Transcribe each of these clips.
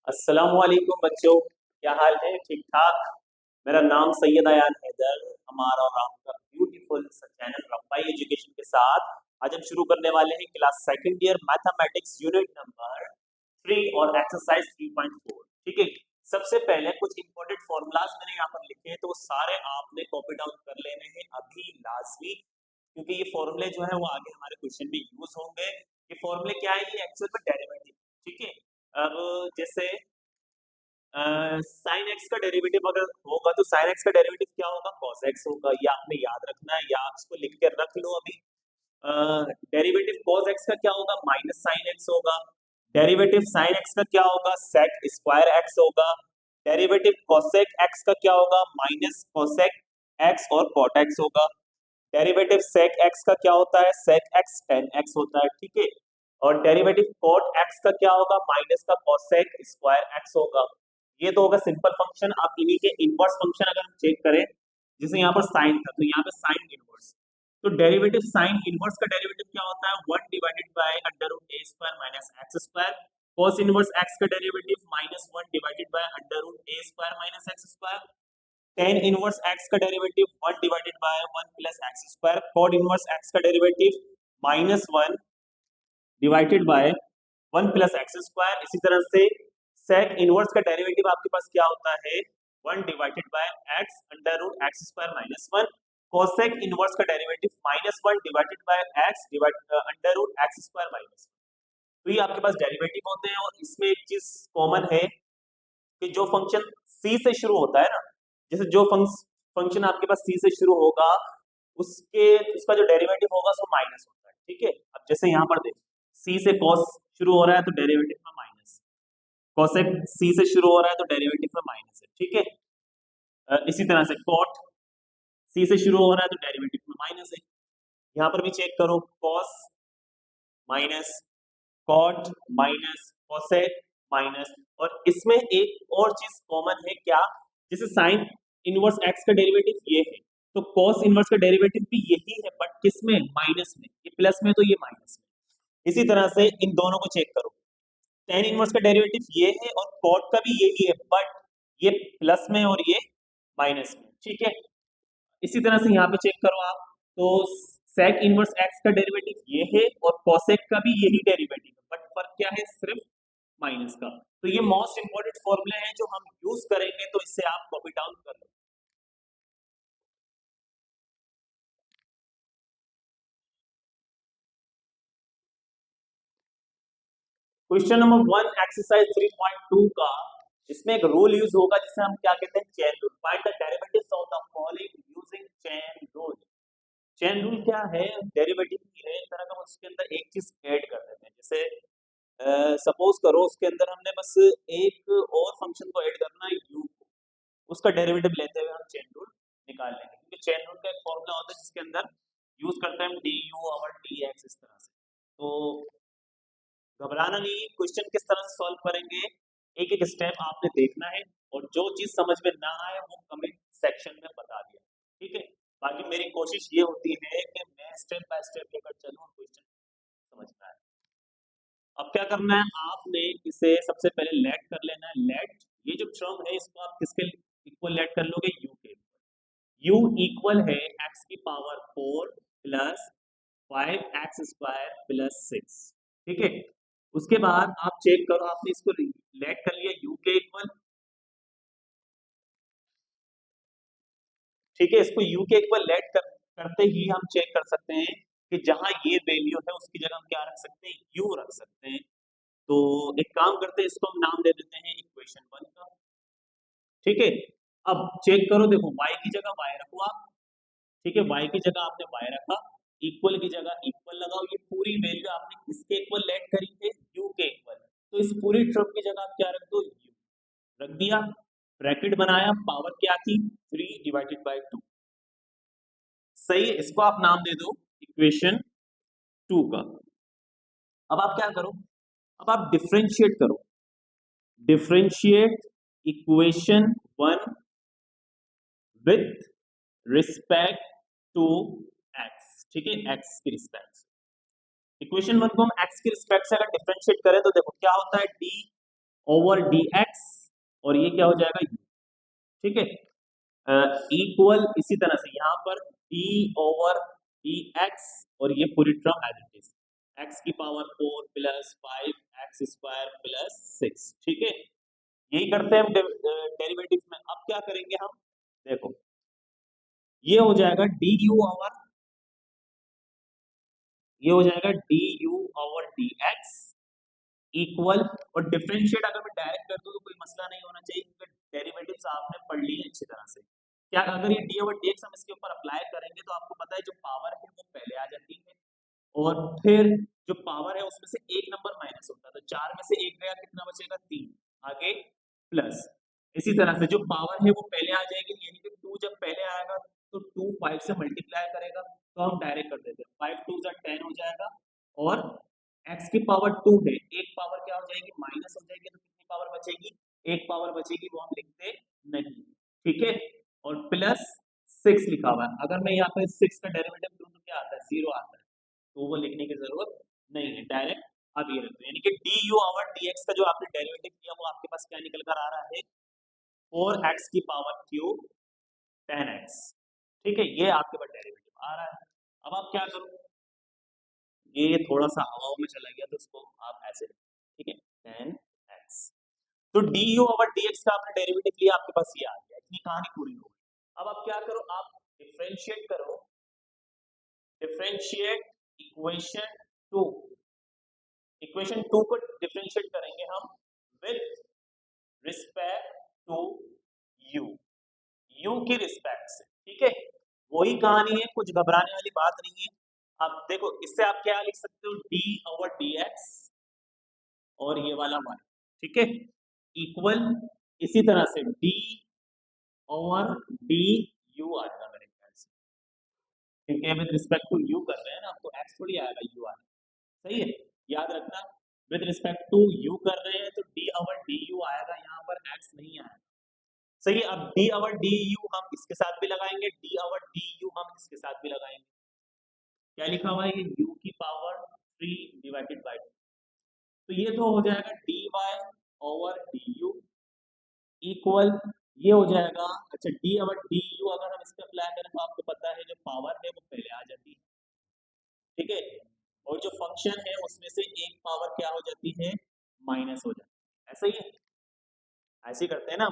अस्सलामुअलैकुम बच्चों, क्या हाल है? ठीक ठाक। मेरा नाम सैयद अयान हैदर, हमारा और आपका ब्यूटीफुल सा चैनल रफ़ाई एजुकेशन के साथ आज हम शुरू करने वाले हैं class second year mathematics unit number 3 और एक्सरसाइज 3.4। ठीक है। सबसे पहले कुछ इंपॉर्टेंट फॉर्मूलाज मैंने यहाँ पर लिखे हैं, तो वो सारे आपने कॉपी डाउन कर लेने हैं अभी लाजमी, क्योंकि ये फॉर्मूले जो है वो आगे हमारे क्वेश्चन में यूज होंगे। ये फॉर्मूले क्या है? ये एक्चुअल में डेरिवेटिव। ठीक है। अब जैसे साइन एक्स का डेरिवेटिव अगर होगा तो साइन एक्स का डेरिवेटिव क्या होगा? कॉस एक्स होगा। ये आपने याद रखना है या आप इसको लिख के रख लो अभी। डेरिवेटिव कॉस एक्स का क्या होगा? माइनस साइन एक्स होगा। डेरिवेटिव साइन एक्स का क्या होगा? सेक स्क्वायर एक्स होगा। डेरिवेटिव कोसेक एक्स का क्या होगा? माइनस कोसेक एक्स और कॉट एक्स होगा। डेरिवेटिव सेक एक्स का क्या होता है? सेक एक्स टेन एक्स होता है। ठीक है। और डेरिवेटिव कॉट एक्स का क्या होगा? माइनस का कोसेक स्क्वायर एक्स होगा। ये तो होगा सिंपल फंक्शन। आप इन्हीं के इनवर्स फंक्शन अगर हम चेक करें, जैसे यहाँ पर साइन था तो यहाँ पे साइन इनवर्स, तो डेरिवेटिव साइन इनवर्स का डेरिवेटिव क्या होता है? 1 divided by under root a square minus x square. cos inverse x का derivative minus 1 divided by under root a square minus x square. tan inverse x का derivative 1 divided by 1 plus x square. cot inverse x का derivative minus 1 divided by 1 plus x square. इसी तरह से sec inverse का derivative आपके पास क्या होता है? 1 divided by x under root x square minus 1। cosec inverse का derivative minus 1 divided by x under root x square minus 1। तो ये आपके पास डेरिवेटिव होते हैं। और इसमें एक चीज कॉमन है कि जो फंक्शन सी से शुरू होता है ना, जैसे जो फंक्शन आपके पास सी से शुरू होगा उसके उसका जो डेरिवेटिव होगा वो माइनस होता है। ठीक है। अब जैसे यहाँ पर देखो, सी से cos शुरू हो रहा है तो डेरिवेटिव में माइनस, cosec सी से शुरू हो रहा है तो डेरिवेटिव में माइनस है। ठीक है। इसी तरह से cot सी से शुरू हो रहा है तो डेरिवेटिव में माइनस है। यहाँ पर भी चेक करो, cos minus, cot minus, cosec minus. और इसमें एक और चीज कॉमन है क्या? जैसे साइन इनवर्स एक्स का डेरिवेटिव ये है, तो cos इनवर्स का डेरिवेटिव भी यही है, बट किसमें? माइनस में। ये प्लस में तो ये माइनस में। इसी तरह से इन दोनों को चेक करो, tan इनवर्स का डेरिवेटिव ये है और cot का भी यही है, बट ये प्लस में और ये माइनस में। ठीक है। इसी तरह से यहाँ पे चेक करो आप, तो sec इनवर्स x का डेरिवेटिव ये है और cosec का भी यही डेरिवेटिव है, बट फर्क क्या है? सिर्फ माइनस का। तो ये मोस्ट इंपोर्टेंट फॉर्मूले हैं जो हम यूज करेंगे, तो इससे आप कॉपी डाउन कर लो। क्वेश्चन नंबर 1 एक्सरसाइज 3.2 का, इसमें एक रूल यूज होगा जिसे हम क्या कहते हैं? Chain rule. Find the derivatives of the following using chain rule. Chain rule क्या है? डेरिवेटिव की है एक तरह का, उसके अंदर एक चीज ऐड कर देते हैं। जैसे सपोज करो उसके अंदर हमने बस एक और फंक्शन को ऐड करना है, यू को, उसका डेरिवेटिव लेते हुए हम चेन रूल निकाल लेंगे, क्योंकि चेन रूल का एक फॉर्मूला होता है जिसके अंदर यूज करते हैं हम डी यू और डी एक्स इस तरह से। तो घबराना नहीं, क्वेश्चन किस तरह से सॉल्व करेंगे एक एक स्टेप आपने देखना है, और जो चीज समझ में ना आए वो कमेंट सेक्शन में बता दिया। ठीक है। बाकी मेरी कोशिश ये होती है कि मैं स्टेप बाय स्टेप लेकर चलूं और क्वेश्चन समझना है। अब क्या करना है? आपने इसे सबसे पहले लेट कर लेना है। लेट, ये जो टर्म है इसको आप किसके इक्वल लेट कर लोगे? यू के। यू इक्वल है एक्स की power 4 plus 5x square plus 6। ठीक है। उसके बाद आप चेक करो, आपने इसको लेट कर लिया यू के इक्वल। ठीक है। इसको यू के इक्वल लेट करते ही हम चेक कर सकते हैं कि जहां ये वैल्यू है उसकी जगह हम क्या रख सकते हैं? यू रख सकते हैं। तो एक काम करते हैं, इसको हम नाम दे देते हैं इक्वेशन 1 का। ठीक है। अब चेक करो, देखो y की जगह y रखो आप। ठीक है। y की जगह आपने y रखा, इक्वल की जगह इक्वल लगाओ। ये पूरी वैल्यू आपने किसके इक्वल लेट करी है? u के इक्वल। तो इस पूरी टर्म की जगह आप क्या रख दो? u रख दिया, ब्रैकेट बनाया, पावर क्या थी? 3 डिवाइडेड बाय 2। सही है। इसको आप नाम दे दो इक्वेशन 2 का। अब आप क्या करो? अब आप डिफरेंशिएट करो, differentiate equation 1 with respect to X. ठीक है। एक्स की रिस्पेक्ट, इक्वेशन 1 को हम एक्स की रिस्पेक्ट से अगर डिफरेंशिएट करें तो देखो क्या होता है? डी ओवर डी एक्स, और ये क्या हो जाएगा u, ठीक है, इक्वल इसी तरह से यहाँ पर d ओवर डी एक्स, और ये पूरी term as it is x की power 4 plus 5 x square plus 6, ठीक है। यही करते हैं हम डेरिवेटिव में। अब क्या करेंगे हम, देखो ये हो जाएगा डी यू ओवर, ये हो जाएगा D u over d x equal, और डिफरेंशिएट अगर मैं डायरेक्ट कर दूं तो कोई मसला नहीं होना चाहिए, क्योंकि डेरिवेटिव्स आपने पढ़ ली है अच्छी तरह से। क्या अगर ये डी ओवर डी एक्स हम इसके ऊपर अप्लाई करेंगे तो आपको पता है जो पावर है वो पहले आ जाती है, और फिर जो पावर है उसमें से एक नंबर माइनस होता है, तो 4 में से एक गया, कितना बचेगा 3, आगे प्लस। इसी तरह से जो पावर है वो पहले आ जाएगी, यानी कि 2 जब पहले आएगा तो 2 5 से मल्टीप्लाई करेगा, तो हम डायरेक्ट कर देते हैं, 5 2 10 हो जाएगा, और x की पावर 2 है, एक पावर क्या हो जाएगी माइनस हो जाएगी, तो कितनी पावर बचेगी, एक पावर बचेगी, वो हम लिखते नहीं, ठीक है। और प्लस 6 लिखा हुआ है, अगर मैं यहाँ पे 6 का डेरिवेटिव लूं तो क्या आता है, 0 आता है, तो वो लिखने की जरूरत नहीं है, डायरेक्ट अब ये रखते हैं, यानी कि D u over d x का जो आपने डेरिवेटिव किया वो आपके पास क्या निकल कर आ रहा है, 4x की पावर क्यूब 10x, ठीक है, ये आपके पास डेरिवेटिव आ रहा है। अब आप क्या करो, ये थोड़ा सा हवाओं में चला गया तो इसको आप ऐसे रखें, ठीक है, 10x, तो D u over d x का आपने डेरिवेटिव लिया, आपके पास ये आ गया, इतनी कहानी पूरी हो गई। अब आप क्या करो, आप डिफरेंशिएट करो, डिफरेंशिएट इक्वेशन 2, इक्वेशन 2 को डिफरेंशिएट करेंगे हम with respect to U, U की रिस्पेक्ट से, ठीक है, वही कहानी है, कुछ घबराने वाली बात नहीं है। अब देखो इससे आप क्या लिख सकते हो, डी ओवर डी एक्स और ये वाला वन, ठीक है, इक्वल इसी तरह से डी ओवर डी यू आ जाएगा मेरे ख्याल से, क्योंकि विद रिस्पेक्ट टू यू कर रहे हैं ना, तो एक्स थोड़ी आएगा, यू आएगा, सही है, याद रखना, विद रिस्पेक्ट टू यू कर रहे हैं तो डी ओवर डी यू आएगा, यहाँ पर एक्स नहीं आएगा, सही है। अब डी ओवर डी यू हम इसके साथ भी लगाएंगे, डी ओवर डी यू हम इसके साथ भी लगाएंगे, क्या लिखा हुआ है, ये u की पावर 3 डिवाइडेड बाय 2, तो ये तो हो जाएगा dy ओवर du इक्वल, ये हो जाएगा, अच्छा d ओवर du अगर हम इस पे अप्लाई करें तो आपको पता है जो पावर है वो पहले आ जाती है, ठीक है, और जो फंक्शन है उसमें से एक पावर क्या हो जाती है, माइनस हो जाती है, ऐसा ही है, ऐसे ही करते हैं ना,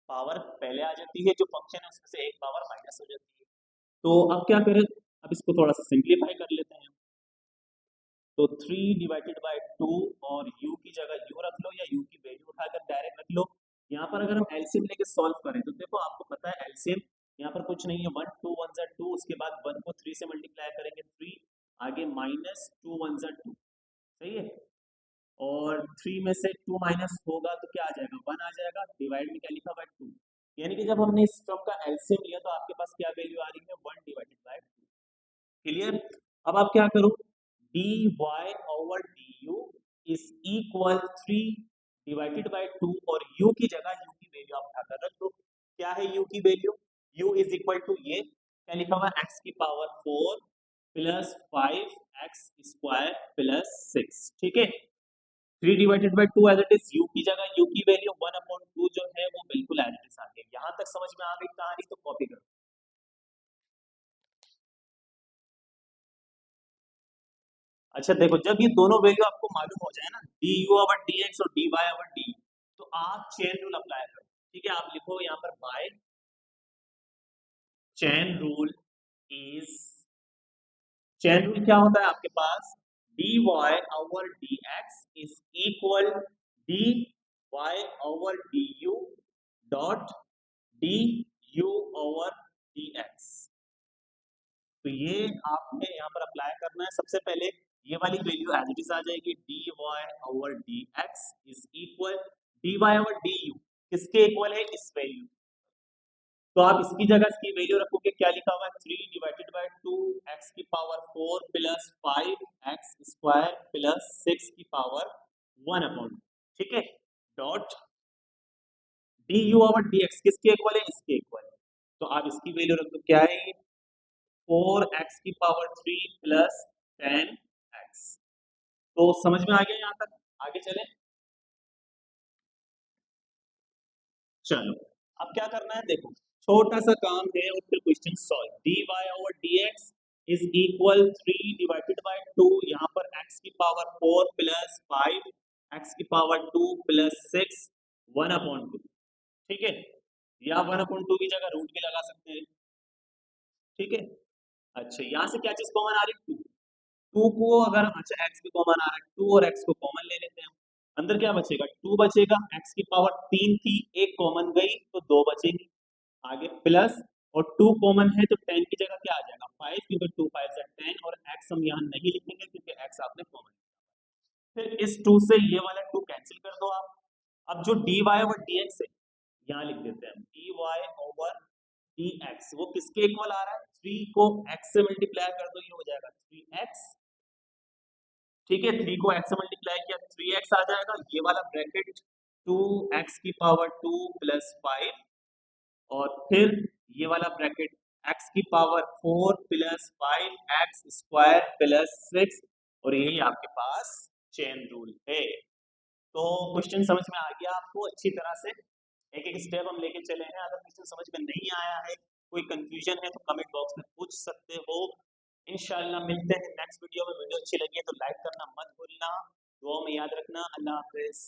पावर पहले आ जाती है, जो फंक्शन है उसमें से एक पावर माइनस हो जाती है। तो अब क्या करें, अब इसको थोड़ा सा सिंप्लीफाई कर लेते हैं, तो 3 डिवाइडेड बाय 2, और u की जगह u रख लो, या u की वैल्यू उठाकर डायरेक्ट रख लो। यहाँ पर अगर हम एलसीएम लेके सॉल्व करें तो देखो आपको पता है एलसीएम यहाँ पर कुछ नहीं है, 1 2 1 जा 2, उसके बाद 1 को 3 से मल्टीप्लाई करेंगे 3, आगे माइनस 2 1 जा 2, सही है, और 3 में से 2 माइनस होगा तो क्या आ जाएगा, 1 आ जाएगा, डिवाइड में क्या लिखा हुआ है 2, यानी कि जब हमने इस टर्म का एलसीएम लिया तो आपके पास क्या वैल्यू आ रही है, 1 डिवाइडेड बाय 2, क्लियर। अब आप क्या करो, dy over du is equal 3 divided by 2, और u की जगह u की वैल्यू आप उठाकर रख दो, क्या है u की value, u is equal to ये क्या लिखा हुआ है, x की power 4 plus 5 x square plus 6, ठीक है, 3 divided by 2 as it is, u की जगह u की वैल्यू 1/2 जो है वो बिल्कुल एज इट इज आ गई, यहां तक समझ में आ गई कहानी, तो कॉपी करो। अच्छा देखो, जब ये दोनों वैल्यू आपको मालूम हो जाए ना, D u over d x और डी वाई ओवर डी, तो आप चेन रूल अप्लाई करो, ठीक है, आप लिखो यहाँ पर by chain rule is, chain rule क्या होता है आपके पास, d y over d x is equal d y over d u dot d u over d x, तो ये आपने यहाँ पर अप्लाई करना है। सबसे पहले ये वाली वैल्यू एज इट इज आ जाएगी, dy over dx is equal dy over du, किसके इक्वल है, इस वैल्यू, तो आप इसकी जगह इसकी वैल्यू रखोगे, क्या लिखा हुआ है, 3 डिवाइडेड बाय 2 एक्स की power 4 plus 5 x square plus 6 की पावर 1/, ठीक है, डॉट du ओवर dx किसके इक्वल है, इसके इक्वल है, तो आप इसकी वैल्यू रख दो, क्या है, 4x की पावर 3 प्लस 10x, तो समझ में आ गया यहाँ तक, आगे चले। चलो अब क्या करना है, देखो छोटा सा काम है और फिर question solve. dy over dx is equal 3 divided by 2, यहाँ पर x की पावर 4 प्लस 5 x की पावर 2 प्लस 6 1 अपॉन 2, ठीक है, या 1 अपॉन 2 की जगह रूट भी लगा सकते हैं, ठीक है। अच्छा यहाँ से क्या चीज कॉमन आ रही है, 2, 2 को अगर, अच्छा x भी कॉमन आ रहा है, 2 और x को कॉमन ले लेते हैं, अंदर क्या बचेगा, 2 बचेगा, x की पावर 3 थी, एक कॉमन गई तो 2 बचेगी, आगे प्लस, और 2 कॉमन है तो 10 की जगह क्या आ जाएगा 5, क्योंकि 2 5 से 10, और x हम यहाँ नहीं लिखेंगे क्योंकि x आपने कॉमन। फिर इस 2 से ये वाला 2 कैंसिल कर दो आप। अब जो dy ओवर dx है यहाँ लिख देते हैं, dy ओवर dx वो किसके इक्वल आ रहा है, 3 को x से मल्टीप्लाई कर दो, ये हो जाएगा 3x, ठीक है, 3 को x से मल्टीप्लाई किया 3x आ जाएगा, ये वाला ब्रैकेट 2x की पावर 2 प्लस 5, और फिर ये वाला ब्रैकेट x की power 4 plus 5x square plus 6, और यही आपके पास चेन रूल है। तो क्वेश्चन समझ में आ गया आपको अच्छी तरह से, एक एक स्टेप हम लेके चले हैं। अगर क्वेश्चन समझ में नहीं आया है, कोई कंफ्यूजन है तो कमेंट बॉक्स में पूछ सकते हो। इंशाल्लाह मिलते हैं नेक्स्ट वीडियो में। वीडियो अच्छी लगी है तो लाइक करना मत भूलना, दुआ में याद रखना। अल्लाह हाफिज।